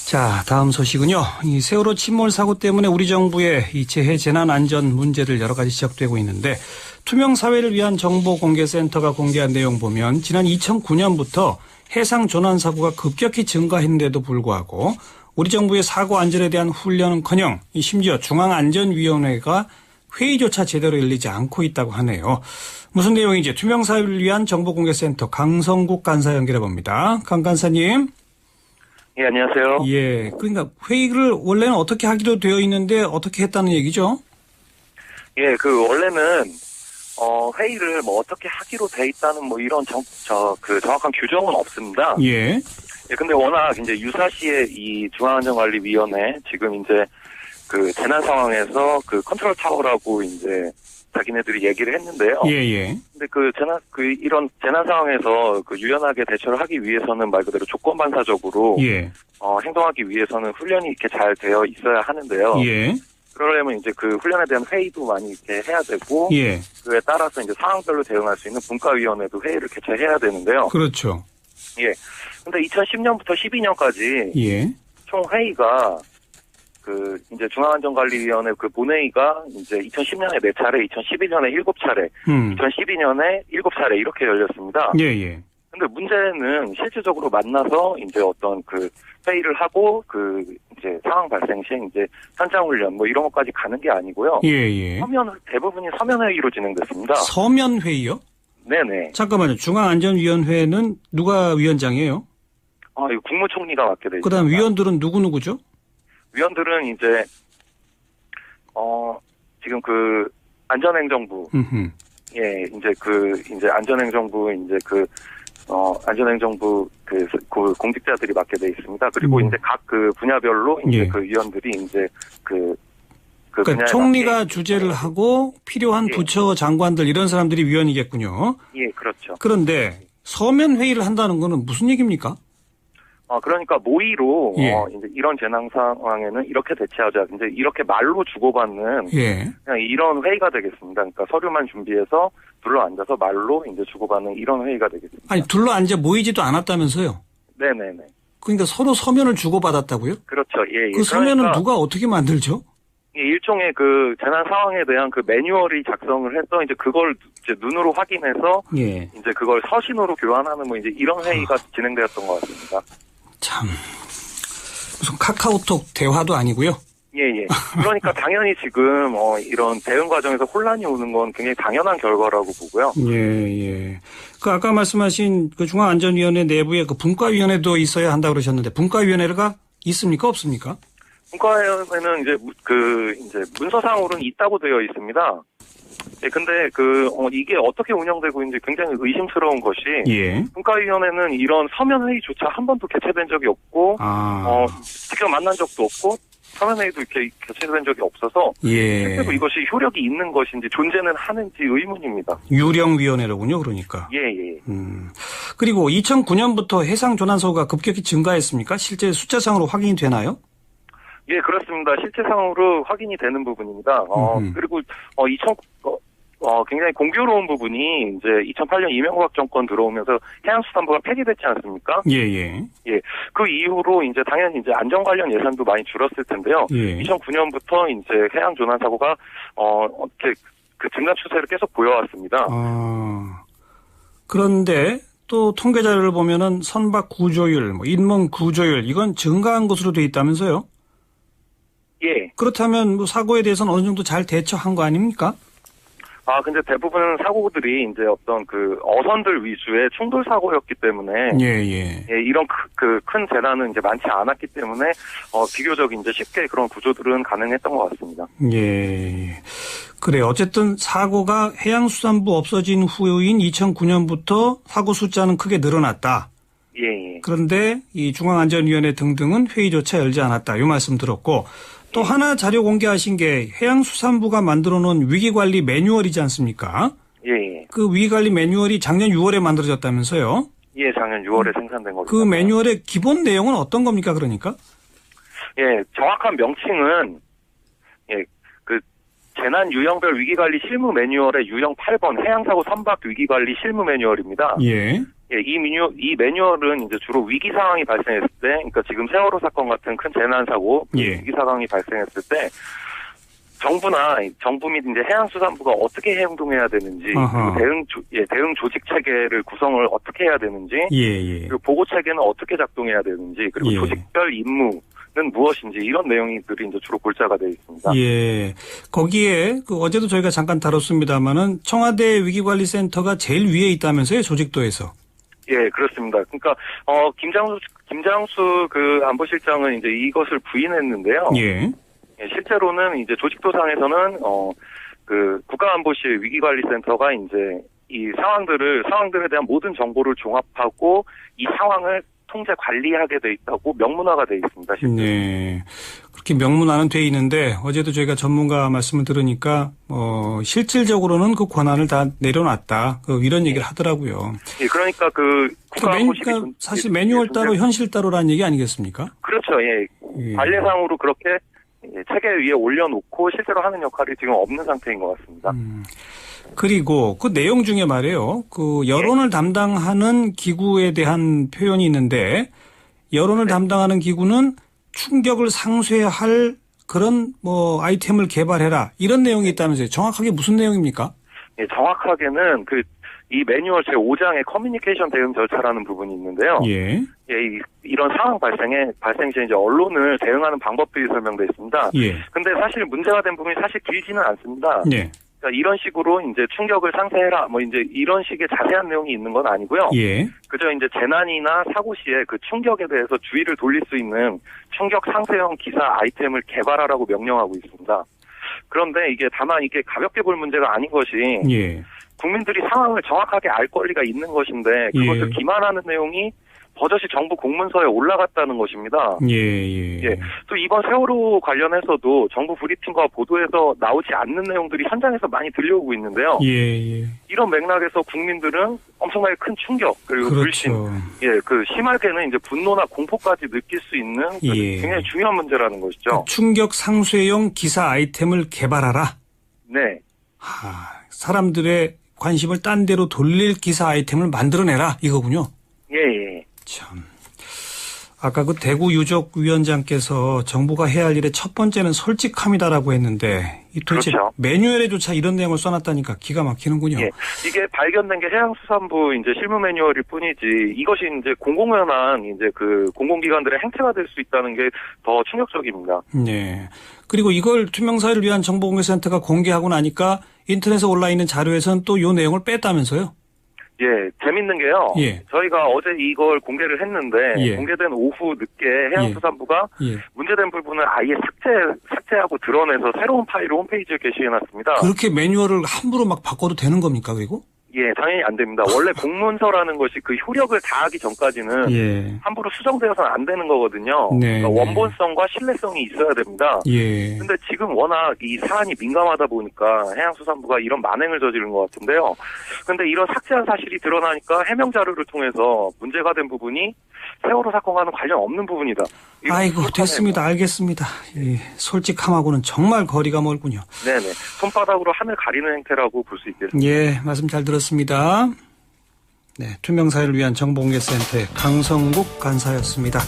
자, 다음 소식은요. 이 세월호 침몰 사고 때문에 우리 정부의 이 재해 재난 안전 문제들 여러 가지 지적되고 있는데 투명 사회를 위한 정보공개센터가 공개한 내용 보면 지난 2009년부터 해상 조난 사고가 급격히 증가했는데도 불구하고 우리 정부의 사고 안전에 대한 훈련은커녕 심지어 중앙안전위원회가 회의조차 제대로 열리지 않고 있다고 하네요. 무슨 내용인지 투명 사회를 위한 정보공개센터 강성국 간사 연결해 봅니다. 강 간사님. 예, 안녕하세요. 예, 그러니까 회의를 원래는 어떻게 하기로 되어 있는데 어떻게 했다는 얘기죠? 예, 원래는 회의를 어떻게 하기로 돼 있다는 이런 정확한 규정은 없습니다. 예. 예, 근데 워낙 이제 유사시에 이 중앙안전관리위원회 지금 이제 그 재난 상황에서 그 컨트롤 타워라고 이제 자기네들이 얘기를 했는데요. 예. 근데 이런 재난 상황에서 유연하게 대처를 하기 위해서는 말 그대로 조건반사적으로 예. 행동하기 위해서는 훈련이 이렇게 잘 되어 있어야 하는데요. 예. 그러려면 이제 그 훈련에 대한 회의도 많이 이렇게 해야 되고, 예. 그에 따라서 이제 상황별로 대응할 수 있는 분과위원회도 회의를 개최해야 되는데요. 그렇죠. 예. 근데 2010년부터 12년까지 예. 총 회의가 이제 중앙안전관리위원회 본회의가 이제 2010년에 4차례, 2011년에 7차례, 2012년에 7차례 이렇게 열렸습니다. 예. 근데 문제는 실질적으로 만나서 이제 어떤 회의를 하고 이제 상황 발생 시 이제 현장 훈련 이런 것까지 가는 게 아니고요. 예. 대부분이 서면 회의로 진행됐습니다. 서면 회의요? 네네. 잠깐만요. 중앙안전위원회는 누가 위원장이에요? 이거 국무총리가 맡게 돼 있습니다. 그다음 위원들은 누구죠? 위원들은 이제 지금 안전행정부 예 이제 안전행정부 이제 안전행정부 공직자들이 맡게 돼 있습니다. 그리고 이제 각 분야별로 이제 위원들이 이제 그러니까 총리가 주재를 하고 필요한 부처 장관들 이런 사람들이 위원이겠군요. 예, 그렇죠. 그런데 서면 회의를 한다는 거는 무슨 얘기입니까? 그러니까 모의로 이제 이런 재난 상황에는 이렇게 대처하자. 이제 이렇게 말로 주고받는 그냥 이런 회의가 되겠습니다. 그러니까 서류만 준비해서 둘러 앉아서 말로 이제 주고받는 이런 회의가 되겠습니다. 아니 둘러 앉아 모이지도 않았다면서요? 네네네. 그러니까 서로 서면을 주고받았다고요? 그렇죠. 예. 그 서면은 누가 어떻게 만들죠? 일종의 재난 상황에 대한 매뉴얼이 작성을 해서 이제 그걸 이제 눈으로 확인해서 이제 그걸 서신으로 교환하는 이제 이런 회의가 진행되었던 것 같습니다. 참 무슨 카카오톡 대화도 아니고요. 예. 그러니까 당연히 지금 이런 대응 과정에서 혼란이 오는 건 굉장히 당연한 결과라고 보고요. 예. 아까 말씀하신 중앙안전위원회 내부에 분과위원회도 있어야 한다고 그러셨는데 분과위원회가 있습니까? 없습니까? 분과위원회는 이제 문서상으로는 있다고 되어 있습니다. 예, 근데 이게 어떻게 운영되고 있는지 굉장히 의심스러운 것이 분과위원회는 이런 서면 회의조차 한 번도 개최된 적이 없고 직접 만난 적도 없고 서면 회의도 이렇게 개최된 적이 없어서 실제로 이것이 효력이 있는 것인지 존재는 하는지 의문입니다. 유령위원회로군요, 그러니까. 예. 그리고 2009년부터 해상 조난 사고가 급격히 증가했습니까? 실제 숫자상으로 확인이 되나요? 예, 그렇습니다. 실제상으로 확인이 되는 부분입니다. 그리고 굉장히 공교로운 부분이 이제 2008년 이명박 정권 들어오면서 해양수산부가 폐지됐지 않습니까? 예. 그 이후로 이제 당연히 이제 안전 관련 예산도 많이 줄었을 텐데요. 2009년부터 이제 해양 조난 사고가 증가 추세를 계속 보여왔습니다. 그런데 또 통계 자료를 보면은 선박 구조율, 인명 구조율 이건 증가한 것으로 돼 있다면서요? 예. 그렇다면 사고에 대해서는 어느 정도 잘 대처한 거 아닙니까? 근데 대부분 사고들이 이제 어떤 어선들 위주의 충돌 사고였기 때문에 이런 큰 재난은 이제 많지 않았기 때문에 비교적 이제 쉽게 그런 구조들은 가능했던 것 같습니다. 예. 그래 어쨌든 사고가 해양수산부 없어진 후인 2009년부터 사고 숫자는 크게 늘어났다. 예. 그런데 이 중앙안전위원회 등등은 회의조차 열지 않았다. 이 말씀 들었고 또 하나 자료 공개하신 게 해양수산부가 만들어 놓은 위기관리 매뉴얼이지 않습니까? 예. 그 위기관리 매뉴얼이 작년 6월에 만들어졌다면서요? 예, 작년 6월에 생산된 겁니다. 그 매뉴얼의 기본 내용은 어떤 겁니까, 그러니까? 예, 정확한 명칭은 재난 유형별 위기관리 실무 매뉴얼의 유형 8번 해양사고 선박 위기관리 실무 매뉴얼입니다. 예. 예, 이 매뉴얼은 이제 주로 위기 상황이 발생했을 때, 그러니까 지금 세월호 사건 같은 큰 재난 사고, 위기 상황이 발생했을 때, 정부 및 이제 해양수산부가 어떻게 행동해야 되는지, 그리고 대응 조직 체계를 구성을 어떻게 해야 되는지, 그리고 보고 체계는 어떻게 작동해야 되는지, 그리고 조직별 임무는 무엇인지 이런 내용들이 이제 주로 골자가 되어 있습니다. 예. 거기에 어제도 저희가 잠깐 다뤘습니다만은 청와대 위기관리센터가 제일 위에 있다면서요, 조직도에서. 예, 그렇습니다. 그러니까 김장수 그 안보실장은 이제 이것을 부인했는데요. 예. 실제로는 이제 조직도상에서는 그 국가안보실 위기관리센터가 이제 이 상황들에 대한 모든 정보를 종합하고 이 상황을 통제 관리하게 돼 있다고 명문화가 돼 있습니다. 실제로. 네. 그렇게 명문화는 돼 있는데 어제도 저희가 전문가 말씀을 들으니까 실질적으로는 그 권한을 다 내려놨다. 이런 얘기를 하더라고요. 예, 그러니까 그러니까 사실 매뉴얼 따로 현실 따로라는 얘기 아니겠습니까? 그렇죠. 예. 관례상으로 그렇게 체계 위에 올려놓고 실제로 하는 역할이 지금 없는 상태인 것 같습니다. 그리고 그 내용 중에 말이에요. 여론을 담당하는 기구에 대한 표현이 있는데 여론을 담당하는 기구는 충격을 상쇄할 그런 아이템을 개발해라. 이런 내용이 있다면서요. 정확하게 무슨 내용입니까? 예, 정확하게는 이 매뉴얼 제5장의 커뮤니케이션 대응 절차라는 부분이 있는데요. 예. 이런 상황 발생 시에 이제 언론을 대응하는 방법들이 설명되어 있습니다. 예. 근데 사실 문제가 된 부분이 사실 길지는 않습니다. 예. 그러니까 이런 식으로 이제 충격을 상쇄해라, 이제 이런 식의 자세한 내용이 있는 건 아니고요. 예. 그저 이제 재난이나 사고 시에 그 충격에 대해서 주의를 돌릴 수 있는 충격 상쇄형 기사 아이템을 개발하라고 명령하고 있습니다. 그런데 다만 이게 가볍게 볼 문제가 아닌 것이, 국민들이 상황을 정확하게 알 권리가 있는 것인데 그것을 기만하는 내용이 버젓이 정부 공문서에 올라갔다는 것입니다. 또 이번 세월호 관련해서도 정부 브리핑과 보도에서 나오지 않는 내용들이 현장에서 많이 들려오고 있는데요. 이런 맥락에서 국민들은 엄청나게 큰 충격 그리고 불신, 심하게는 이제 분노나 공포까지 느낄 수 있는 굉장히 중요한 문제라는 것이죠. 충격 상쇄용 기사 아이템을 개발하라. 네. 사람들의 관심을 딴 데로 돌릴 기사 아이템을 만들어내라 이거군요. 예. 참. 아까 대구 유족위원장께서 정부가 해야 할 일의 첫 번째는 솔직함이다라고 했는데 도대체 그렇죠. 매뉴얼에조차 이런 내용을 써놨다니까 기가 막히는군요. 예. 이게 발견된 게 해양수산부 이제 실무 매뉴얼일 뿐이지 이것이 이제 공공연한 이제 그 공공기관들의 행태가 될 수 있다는 게 더 충격적입니다. 네. 그리고 이걸 투명사회를 위한 정보공개센터가 공개하고 나니까 인터넷에 올라 있는 자료에서는 또 이 내용을 뺐다면서요? 예, 재밌는 게요. 저희가 어제 이걸 공개를 했는데 공개된 오후 늦게 해양수산부가 문제된 부분을 아예 삭제하고 드러내서 새로운 파일을 홈페이지에 게시해놨습니다. 그렇게 매뉴얼을 함부로 막 바꿔도 되는 겁니까 그리고? 예, 당연히 안 됩니다. 원래 공문서라는 것이 그 효력을 다하기 전까지는 함부로 수정되어서는 안 되는 거거든요. 그러니까 원본성과 신뢰성이 있어야 됩니다. 근데 지금 워낙 이 사안이 민감하다 보니까 해양수산부가 이런 만행을 저지른 것 같은데요. 근데 이런 삭제한 사실이 드러나니까 해명 자료를 통해서 문제가 된 부분이 세월호 사건과는 관련 없는 부분이다. 아이고, 됐습니다. 알겠습니다. 솔직함하고는 정말 거리가 멀군요. 네네. 손바닥으로 하늘 가리는 행태라고 볼 수 있겠습니다. 예, 말씀 잘 들었습니다. 네, 투명사회를 위한 정보공개센터의 강성국 간사였습니다.